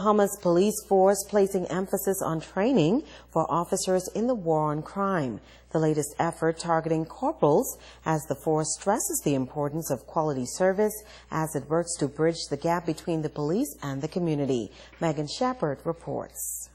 Bahamas police force placing emphasis on training for officers in the war on crime. The latest effort targeting corporals as the force stresses the importance of quality service as it works to bridge the gap between the police and the community. Megan Shepard reports.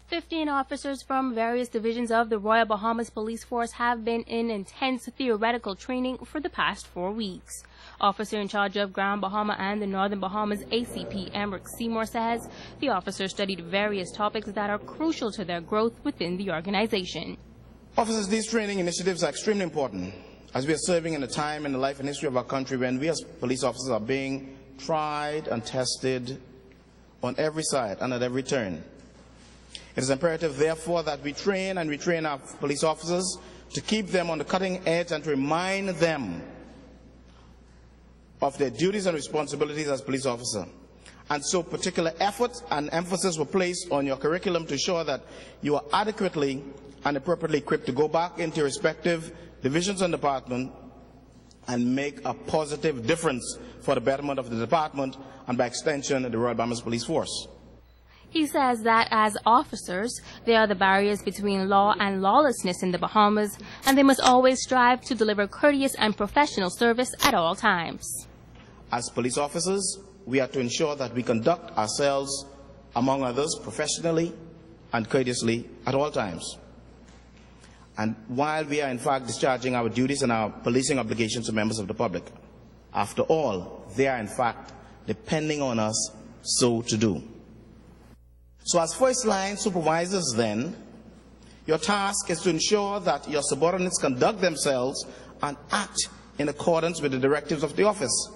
15 officers from various divisions of the Royal Bahamas Police Force have been in intense theoretical training for the past 4 weeks. Officer in charge of Ground Bahama and the Northern Bahamas, ACP Emric Seymour, says the officers studied various topics that are crucial to their growth within the organization. Officers, these training initiatives are extremely important as we are serving in a time in the life and history of our country when we as police officers are being tried and tested on every side and at every turn. It is imperative, therefore, that we train our police officers to keep them on the cutting edge and to remind them of their duties and responsibilities as police officers. And so particular effort and emphasis were placed on your curriculum to ensure that you are adequately and appropriately equipped to go back into your respective divisions and departments and make a positive difference for the betterment of the department and, by extension, the Royal Bahamas Police Force. He says that as officers, they are the barriers between law and lawlessness in the Bahamas, and they must always strive to deliver courteous and professional service at all times. As police officers, we are to ensure that we conduct ourselves, among others, professionally and courteously at all times. And while we are in fact discharging our duties and our policing obligations to members of the public, after all, they are in fact depending on us so to do. So as first line supervisors then, your task is to ensure that your subordinates conduct themselves and act in accordance with the directives of the office,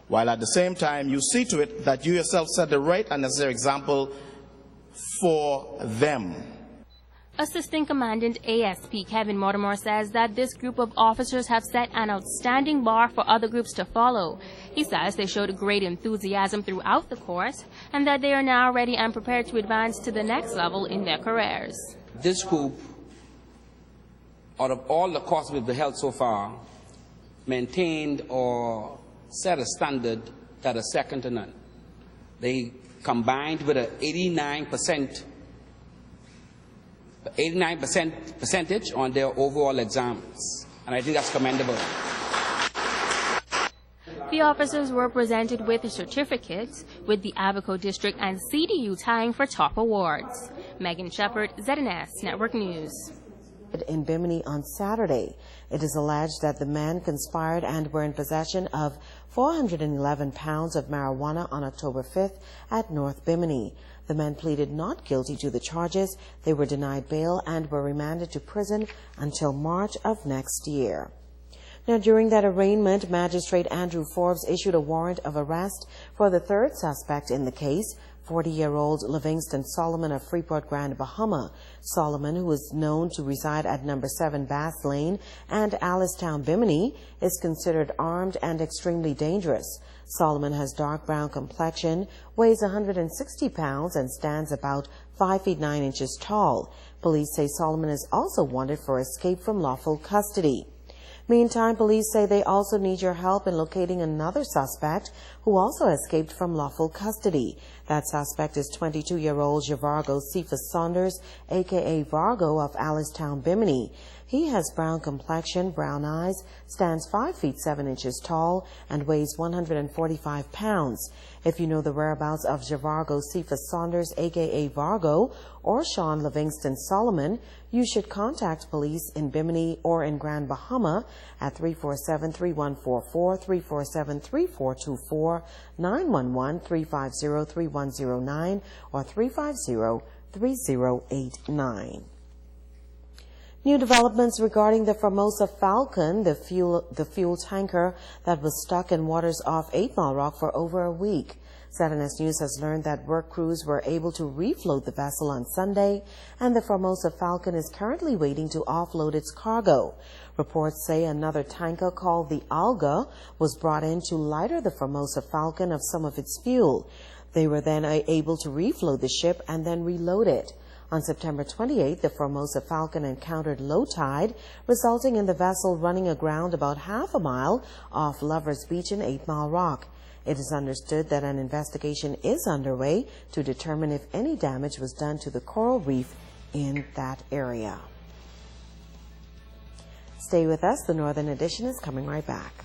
while at the same time you see to it that you yourself set the right and necessary example for them. Assistant Commandant ASP Kevin Mortimer says that this group of officers have set an outstanding bar for other groups to follow. He says they showed great enthusiasm throughout the course and that they are now ready and prepared to advance to the next level in their careers. This group, out of all the courses we've held so far, maintained or set a standard that is second to none. They combined with an 89% percentage on their overall exams, and I think that's commendable. The officers were presented with certificates, with the Abaco District and CDU tying for top awards. Megan Shepard, ZNS Network News. In Bimini on Saturday, it is alleged that the men conspired and were in possession of 411 pounds of marijuana on October 5th at North Bimini. The men pleaded not guilty to the charges. They were denied bail and were remanded to prison until March of next year. Now, during that arraignment, Magistrate Andrew Forbes issued a warrant of arrest for the third suspect in the case, 40-year-old Livingston Solomon of Freeport, Grand Bahama. Solomon, who is known to reside at number 7 Bass Lane and Alistown, Bimini, is considered armed and extremely dangerous. Solomon has dark brown complexion, weighs 160 pounds, and stands about 5 feet 9 inches tall. Police say Solomon is also wanted for escape from lawful custody. Meantime, police say they also need your help in locating another suspect who also escaped from lawful custody. That suspect is 22-year-old Javargo Cephas Saunders, a.k.a. Vargo of Alistown, Bimini. He has brown complexion, brown eyes, stands 5 feet 7 inches tall, and weighs 145 pounds. If you know the whereabouts of Javargo Cephas Saunders, a.k.a. Vargo, or Sean Livingston Solomon, you should contact police in Bimini or in Grand Bahama at 347-3144, 347-3424, 911-350-3109, or 350-3089. New developments regarding the Formosa Falcon, the fuel tanker that was stuck in waters off 8 Mile Rock for over a week. ZNS News has learned that work crews were able to refloat the vessel on Sunday, and the Formosa Falcon is currently waiting to offload its cargo. Reports say another tanker called the Alga was brought in to lighter the Formosa Falcon of some of its fuel. They were then able to refloat the ship and then reload it. On September 28, the Formosa Falcon encountered low tide, resulting in the vessel running aground about half a mile off Lovers Beach in 8 Mile Rock. It is understood that an investigation is underway to determine if any damage was done to the coral reef in that area. Stay with us. The Northern Edition is coming right back.